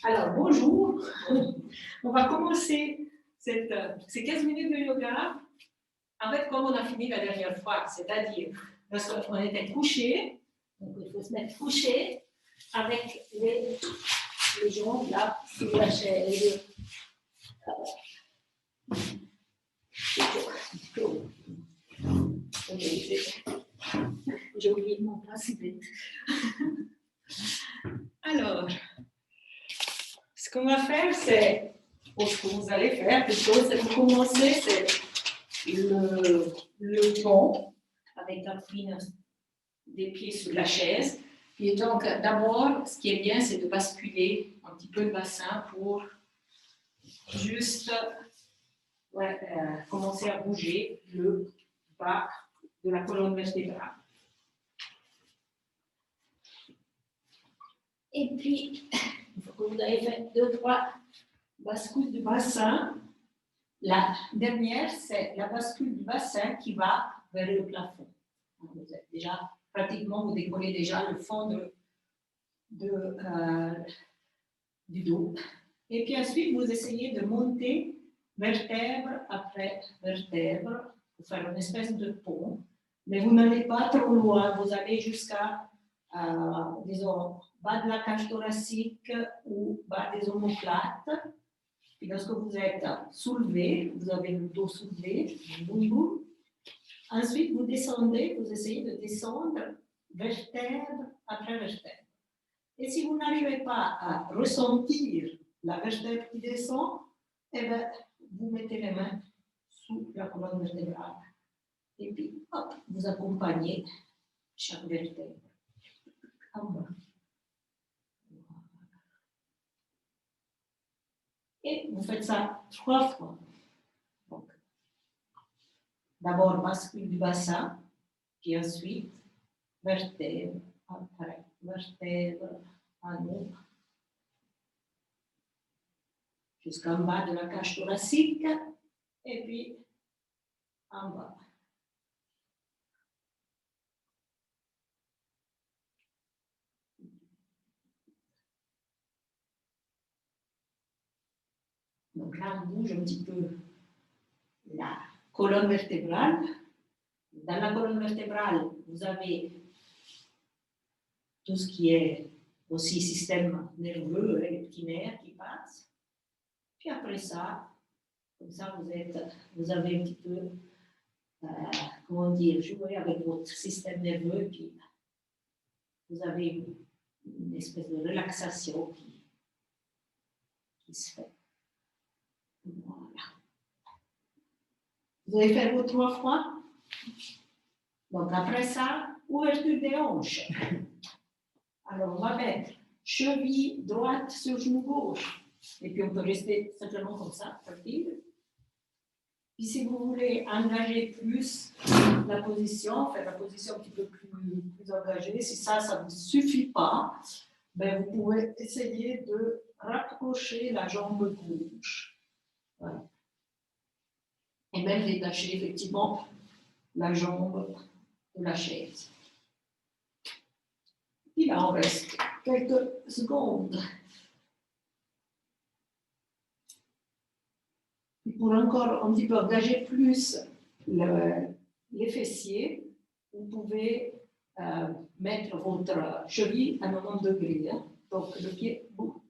Alors, bonjour. On va commencer ces 15 minutes de yoga. En fait, comme on a fini la dernière fois, c'est-à-dire lorsqu'on était couché, donc il faut se mettre couché avec les jambes là sur la chaise. J'ai oublié mon principe. Alors, ce qu'on va faire, c'est, ou ce que vous allez faire plutôt, c'est pour commencer, c'est le pont avec l'appui des pieds sur la chaise. Et donc, d'abord, ce qui est bien, c'est de basculer un petit peu le bassin pour juste commencer à bouger le bas de la colonne vertébrale. Et puis, une fois que vous avez fait 2-3 bascules du bassin, la dernière, c'est la bascule du bassin qui va vers le plafond. Vous êtes déjà, pratiquement, vous décollez déjà le fond du dos. Et puis ensuite, vous essayez de monter vertèbre après vertèbre pour faire une espèce de pont. Mais vous n'allez pas trop loin, vous allez jusqu'à, disons, bas de la cage thoracique ou bas des omoplates. Puis lorsque vous êtes soulevé, vous avez le dos soulevé, boum boum. Ensuite, vous descendez, vous essayez de descendre vertèbre après vertèbre. Et si vous n'arrivez pas à ressentir la vertèbre qui descend, eh bien, vous mettez les mains sous la colonne vertébrale. Et puis, hop, vous accompagnez chaque vertèbre en bas. Et vous faites ça 3 fois. Donc, d'abord, bascule du bassin, puis ensuite, vertèbre, après, vertèbre, en haut, jusqu'en bas de la cage thoracique, et puis en bas. Donc là, on bouge un petit peu la colonne vertébrale. Dans la colonne vertébrale, vous avez tout ce qui est aussi système nerveux, les petits nerfs qui passent. Puis après ça, comme ça, vous avez un petit peu, comment dire, joué avec votre système nerveux, puis vous avez une espèce de relaxation qui se fait. Voilà. Vous allez faire vos 3 fois. Donc après ça, ouverture des hanches. Alors on va mettre cheville droite sur genou gauche. Et puis on peut rester simplement comme ça, tranquille. Puis si vous voulez engager plus la position, faire la position un petit peu plus engagée, si ça ne vous suffit pas, ben vous pouvez essayer de rapprocher la jambe gauche. Voilà. Et même détacher effectivement la jambe de la chaise. Puis là, on reste quelques secondes. Et pour encore un petit peu engager plus les fessiers, vous pouvez mettre votre cheville à 90 degrés. Hein. Donc le pied, vous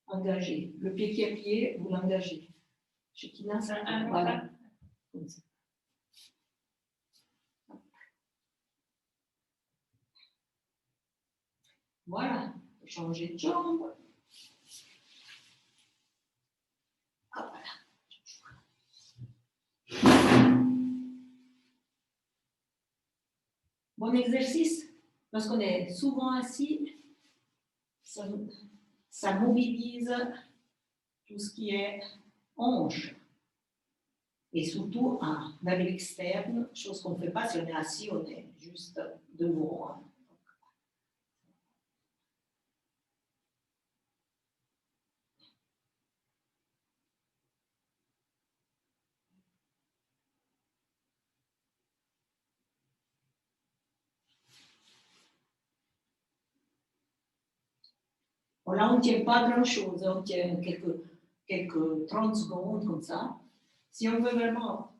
engagez. Le pied qui est plié, vous l'engagez. Voilà. Comme ça. Voilà. Changer de jambe. Ah, voilà. Bon exercice. Lorsqu'on est souvent assis, ça mobilise tout ce qui est hanche. Et surtout vers l'externe, chose qu'on ne fait pas si on est assis, on est juste devant. Bon, là, on ne tient pas grand-chose, on tient quelques 30 secondes comme ça. Si on veut vraiment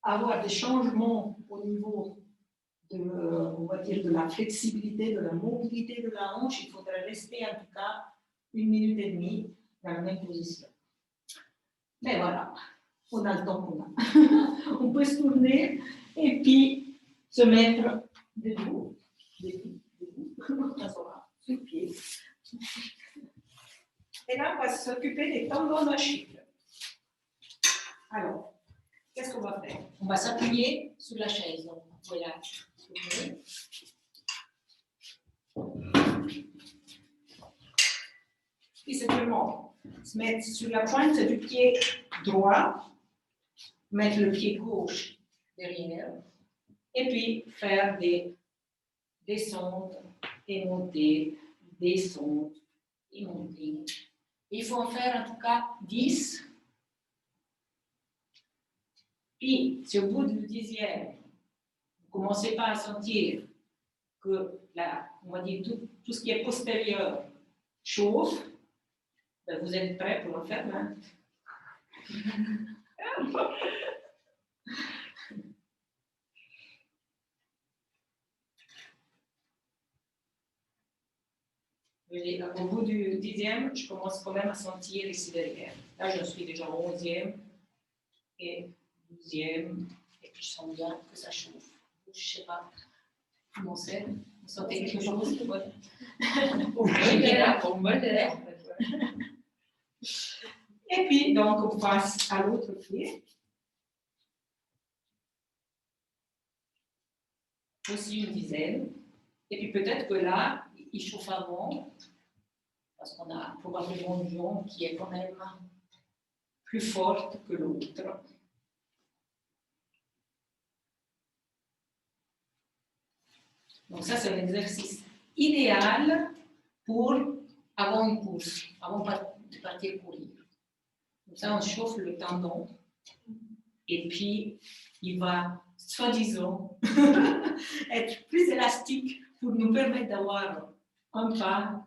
avoir des changements au niveau on va dire, de la flexibilité, de la mobilité de la hanche, il faudrait rester en tout cas 1 minute et demie dans la même position. Mais voilà, on a le temps qu'on a. On peut se tourner et puis se mettre debout, sur le pied. Et là, on va s'occuper des tendons d'Achille. Alors, qu'est-ce qu'on va faire? On va s'appuyer sur la chaise. Donc, voilà. Puis simplement se mettre sur la pointe du pied droit, mettre le pied gauche derrière, et puis faire des descentes et montées, descentes et montées. Il faut en faire en tout cas 10. Puis, si au bout du 10e, vous ne commencez pas à sentir que on va dire tout ce qui est postérieur chauffe, ben vous êtes prêt pour en faire 20. Au bout du 10e, je commence quand même à sentir ici derrière. Là, je suis déjà au 11e et 12e, et puis je sens bien que ça chauffe. Je ne sais pas comment c'est. Vous sentez quelque chose? Et puis, donc, on passe à l'autre pied. Aussi une dizaine. Et puis peut-être que là, il chauffe avant, parce qu'on a probablement une jambe qui est quand même plus forte que l'autre. Donc ça, c'est un exercice idéal pour avant une course, avant de partir courir. Comme ça, on chauffe le tendon et puis il va, soi-disant, être plus élastique pour nous permettre d'avoir un pas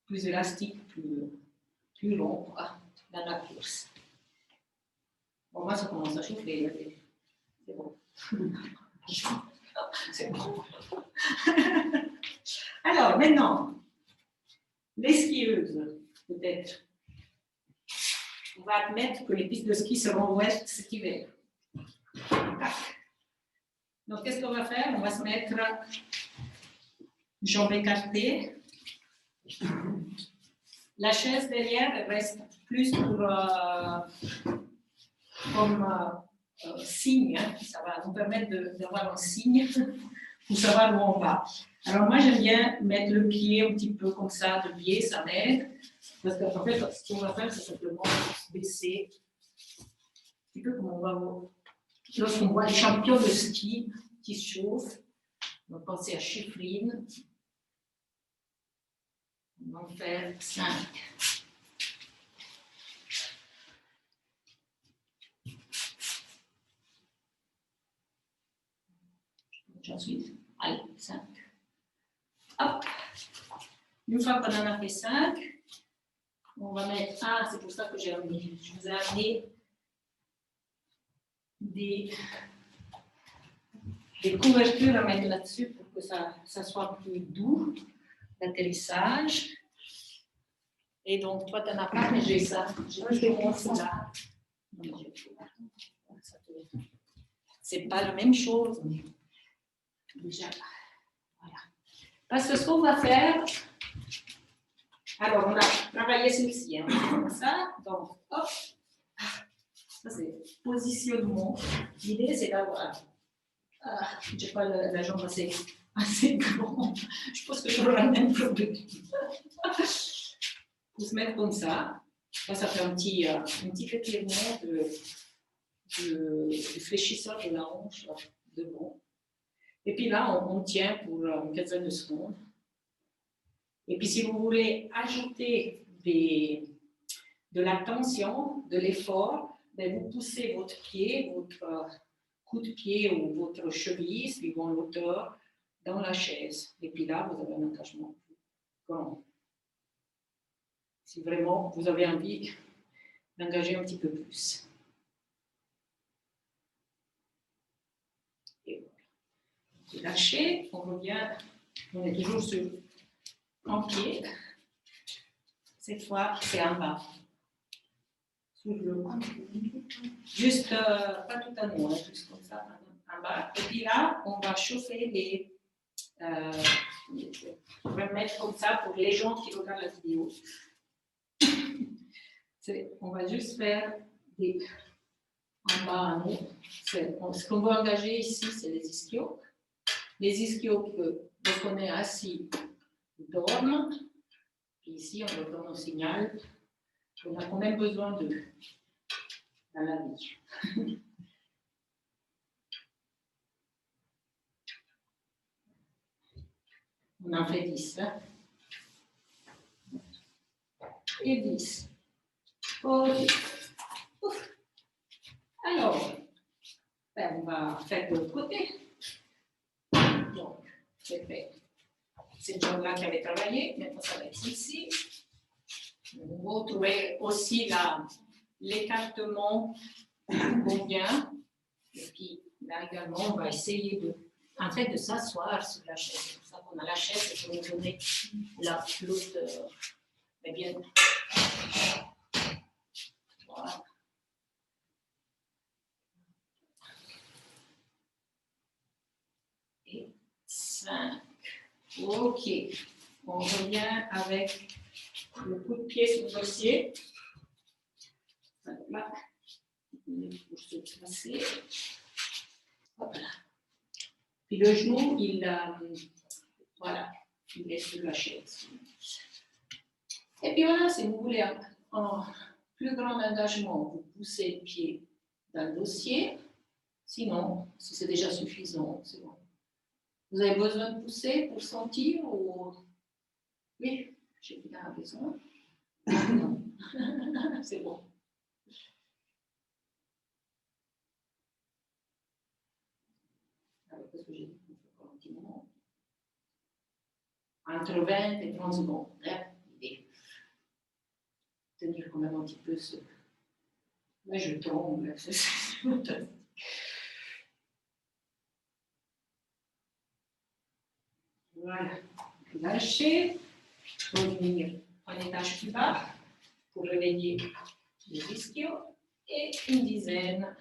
plus élastique, plus long quoi, dans la course. Bon, moi, ça commence à chauffer. C'est bon. C'est bon. Alors, maintenant, les skieuses, peut-être. On va admettre que les pistes de ski seront ouvertes cet hiver. Donc, qu'est-ce qu'on va faire? On va se mettre jambes écartées. La chaise derrière, elle reste plus pour comme signe. Ça va nous permettre d'avoir un signe pour savoir où on va. Alors, moi, j'aime bien mettre le pied un petit peu comme ça, de pied, ça m'aide. Parce qu'en fait, ce qu'on va faire, c'est simplement baisser. Un petit peu comme on va voir. Lorsqu'on voit les champions de ski qui se chauffent, on va penser à Schifrin. On va en faire 5. J'en suis. Allez, 5. Hop. Une fois qu'on en a fait 5, on va mettre. Ah, c'est pour ça que je vous ai amené des couvertures à mettre là-dessus pour que ça soit plus doux, l'atterrissage. Et donc, toi, tu n'en as pas, mais j'ai ça. J'ai là. C'est pas la même chose, mais déjà, voilà. Parce que ce qu'on va faire, alors on a travaillé celle-ci, hein, comme ça, donc hop, ça c'est positionnement. L'idée c'est d'avoir, je n'ai pas la jambe assez grande, je pense que j'aurai le même problème. Pour se mettre comme ça, là, ça fait un petit étirement de fléchisseur de la hanche devant. Et puis là, on tient pour une quinzaine de secondes. Et puis si vous voulez ajouter de la tension, de l'effort, ben vous poussez votre pied, votre coup de pied ou votre cheville, suivant l'auteur dans la chaise. Et puis là, vous avez un engagement plus grand. Si vraiment vous avez envie d'engager un petit peu plus. Et voilà. Lâchez, on revient, on est toujours sur un pied. Cette fois, c'est en bas. Sur le juste, pas tout à nous, juste comme ça, en bas. Et puis là, on va chauffer les. Je vais mettre comme ça pour les gens qui regardent la vidéo. On va juste faire des. En bas en haut. Ce qu'on va engager ici, c'est les ischios. Les ischios que vous connaissez assis dorment. Puis ici, on leur donne un signal qu'on a quand même besoin d'eux dans la vie. On en fait 10. Hein? Et 10. OK. Ouf. Alors, ben, on va faire de l'autre côté. Donc, c'est fait. C'est John-là qui avait travaillé. Maintenant, ça va être ici. Vous retrouvez aussi l'écartement qu'on vient. Et puis, là également, on va essayer de s'asseoir sur la chaise. C'est pour ça qu'on a la chaise, c'est pour nous donner la hauteur. Mais bien. Voilà. Et 5. OK. On revient avec le coup de pied sur le dossier. Là. Pour se placer. Hop là. Puis le genou, voilà, il est sur la chaise. Et puis voilà, si vous voulez un plus grand engagement, vous poussez le pied dans le dossier. Sinon, si c'est déjà suffisant, c'est bon. Vous avez besoin de pousser pour sentir ou... Oui, j'ai bien raison. Non, c'est bon. Alors, qu'est-ce que j'ai dit? Un petit moment. Entre 20 et 30 secondes. Hein? Tenir quand même un petit peu ce... Là, je tombe. Voilà. Lâcher. Revenir en étage plus bas pour réveiller les ischios. Et une dizaine.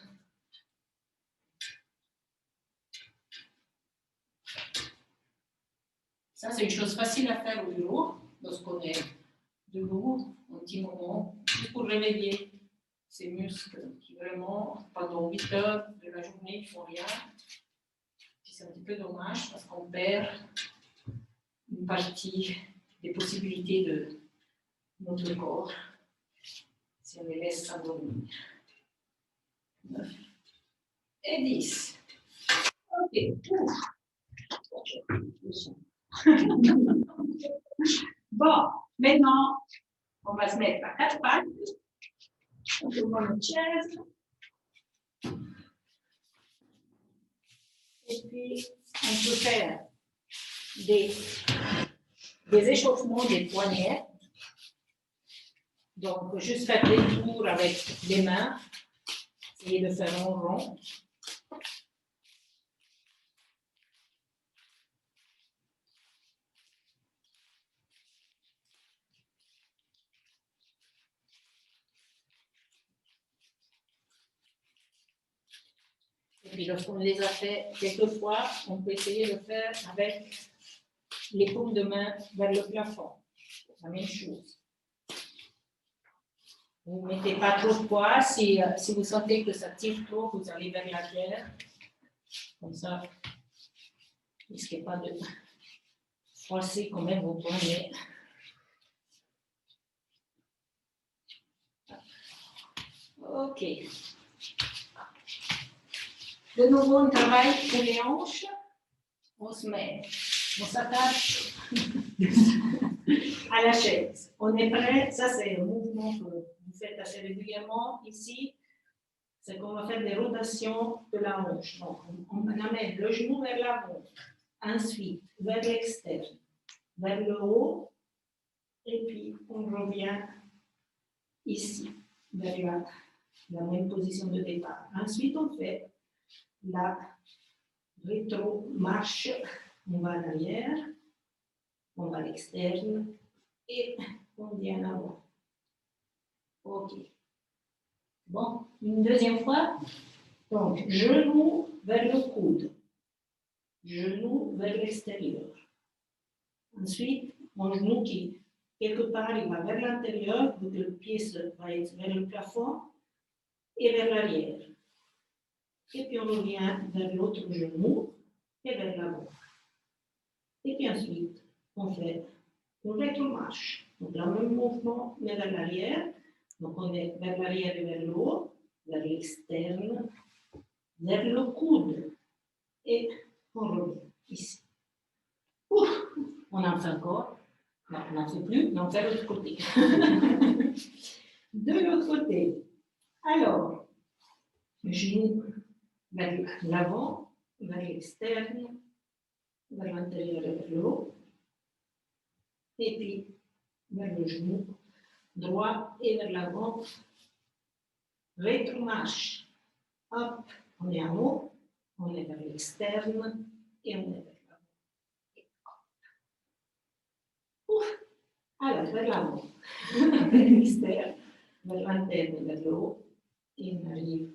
Ça, c'est une chose facile à faire au bureau, lorsqu'on est debout, un petit moment, juste pour réveiller ces muscles qui vraiment, pendant 8 heures de la journée, ne font rien. C'est un petit peu dommage parce qu'on perd une partie des possibilités de notre corps si on les laisse s'endormir. 9 et 10. OK. Bon, maintenant, on va se mettre à 4 pattes. On prend notre chaise. Et puis, on peut faire des échauffements des poignets. Donc, juste faire des tours avec les mains. Essayez de faire un rond. Et puis, lorsqu'on les a fait quelquefois, on peut essayer de faire avec les paumes de main vers le plafond. La même chose. Vous ne mettez pas trop de poids. Si vous sentez que ça tire trop, vous allez vers l'arrière. Comme ça, ne risquez pas de forcer quand même vos poignets. OK. De nouveau, on travaille pour les hanches. On se met, on s'attache à la chaise. On est prêt. Ça, c'est un mouvement que vous faites assez régulièrement. Ici, c'est qu'on va faire des rotations de la hanche. Donc, on amène le genou vers l'avant. Ensuite, vers l'externe, vers le haut, et puis on revient ici, vers la même position de départ. Ensuite, on fait la rétro-marche. On va en arrière, on va à l'externe et on vient en avant. OK. Bon, une deuxième fois. Donc, genou vers le coude, genou vers l'extérieur. Ensuite, mon genou qui, quelque part, il va vers l'intérieur, donc le pied va être vers le plafond et vers l'arrière. Et puis on revient vers l'autre genou et vers l'avant. Et puis ensuite, on fait une rétro-marche. Donc, le même mouvement, mais vers l'arrière. Donc, on est vers l'arrière et vers le haut, vers l'externe, vers le coude. Et on revient ici. Ouf, on en fait encore. Non, on n'en fait plus, mais on fait l'autre côté. De l'autre côté. Alors, genou vers l'avant, vers l'externe, vers l'intérieur et vers le haut. Et puis, vers le genou droit et vers l'avant. Rétro-marche. Hop, on est en haut, on est vers l'externe et on est vers l'avant. Ouf. Alors, vers l'avant, vers l'externe, vers l'interne et vers le haut. Et on arrive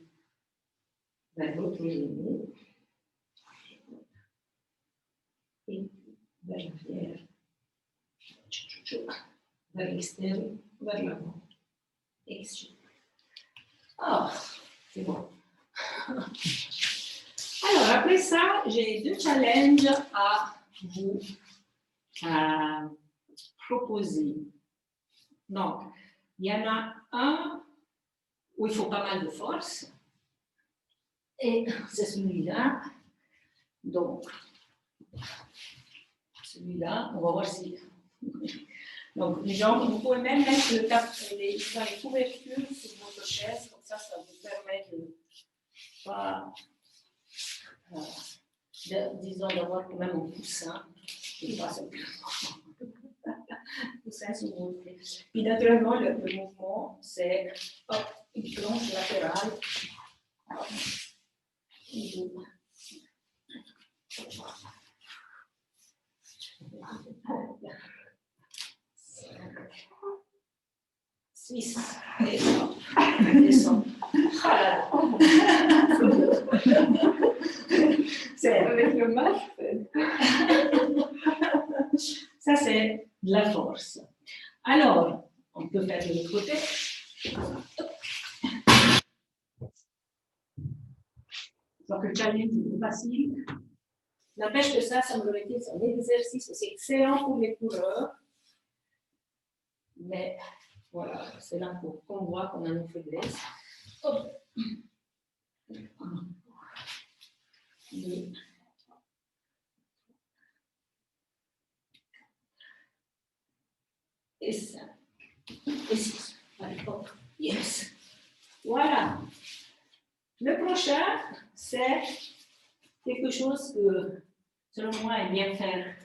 vers l'autre genou. Et vers l'arrière. Vers l'externe, vers l'avant. Externe. Oh, c'est bon. Alors, après ça, j'ai deux challenges à vous proposer. Donc, il y en a un où il faut pas mal de force. Et c'est celui-là. Donc, celui-là, on va voir si... Donc, les jambes, vous pouvez même mettre les couvertures sur votre chaise, comme ça vous permet de pas, disons, d'avoir quand même un coussin, et pas simplement coussin sur votre pied. Puis naturellement, le mouvement, c'est une planche latérale. Six, descend. C'est avec le masque. Ça, c'est de la force. Alors, on peut faire de l'autre côté. Donc, le challenge est facile. N'empêche que ça me aurait été un exercice, c'est excellent pour les coureurs. Mais voilà, c'est là qu'on voit qu'on a une faiblesse. Hop. Et ça. Et six. Yes. Voilà. Le prochain, c'est quelque chose que, selon moi, aiment bien faire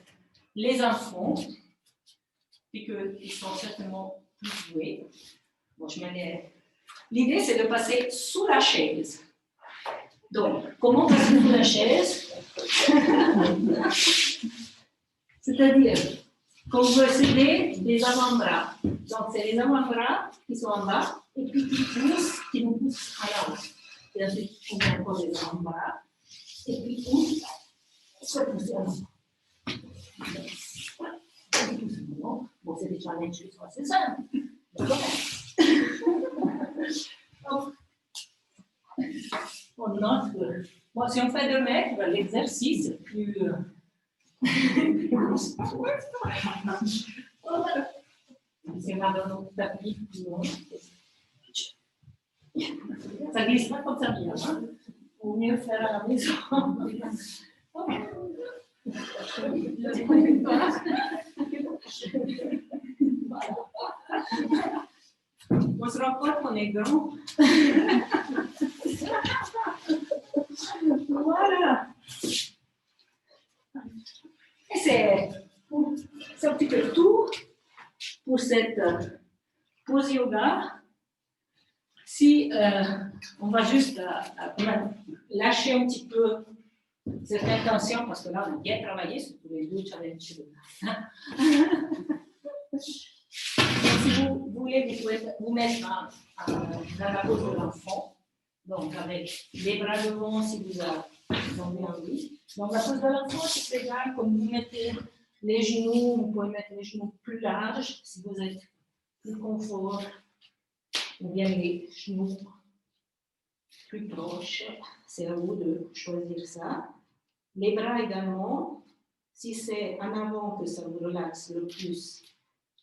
les enfants, et qu'ils sont certainement plus doués. Bon, je m'en L'idée, c'est de passer sous la chaise. Donc, comment passer sous la chaise? C'est-à-dire qu'on veut s'aider des avant-bras. Donc, c'est les avant-bras qui sont en bas et puis qui nous poussent à l'avant. Et ensuite, on met encore les avant-bras et puis on se pousse à l'avant. Bon, c'est des challenges qui sont assez simples. On note que, bon, si on fait 2 mètres, l'exercice est plus. Si on a dans notre tapis, ça glisse pas comme ça bien. Hein? Vaut mieux faire à la maison. On se rend compte qu'on est grand. Voilà. c'est un petit peu tout pour cette pause yoga. Si on va juste lâcher un petit peu cette intention, parce que là, on a bien travaillé sur tous les deux challenges. Donc, si vous voulez, vous pouvez vous mettre dans la pose de l'enfant, donc avec les bras devant si vous avez envie. Donc, la pose de l'enfant, c'est égal, comme vous mettez les genoux, vous pouvez mettre les genoux plus larges si vous êtes plus confort, ou bien les genoux plus proches. C'est à vous de choisir ça. Les bras également, si c'est en avant que ça vous relaxe le plus,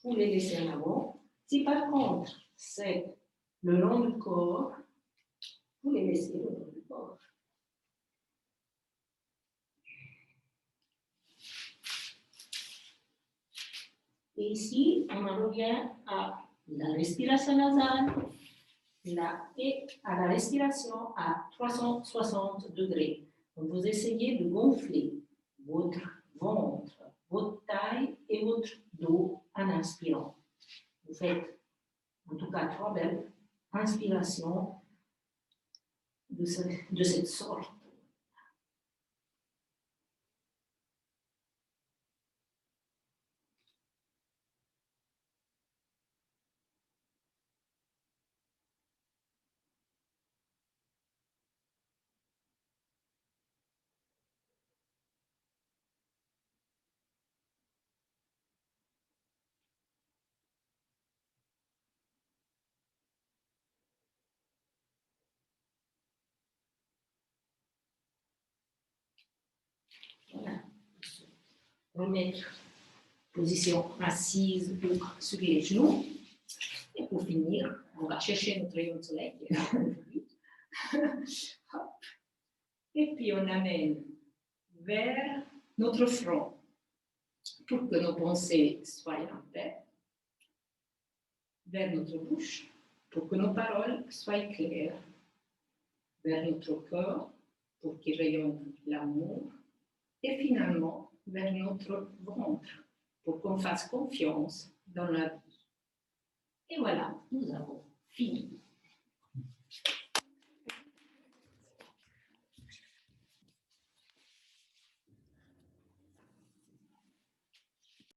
vous les laissez en avant. Si par contre, c'est le long du corps, vous les laissez le long du corps. Et ici, on en revient à la respiration nasale et à la respiration à 360 degrés. Donc, vous essayez de gonfler votre ventre, votre taille et votre dos en inspirant. Vous faites en tout cas 3 belles inspirations de cette sorte. Voilà. Remettre position assise ou sur les genoux. Et pour finir, on va chercher notre rayon de soleil qui est là. Et puis on amène vers notre front pour que nos pensées soient en paix, vers notre bouche pour que nos paroles soient claires, vers notre corps pour qu'il rayonne l'amour, et finalement vers notre ventre pour qu'on fasse confiance dans la vie. Et voilà, nous avons fini.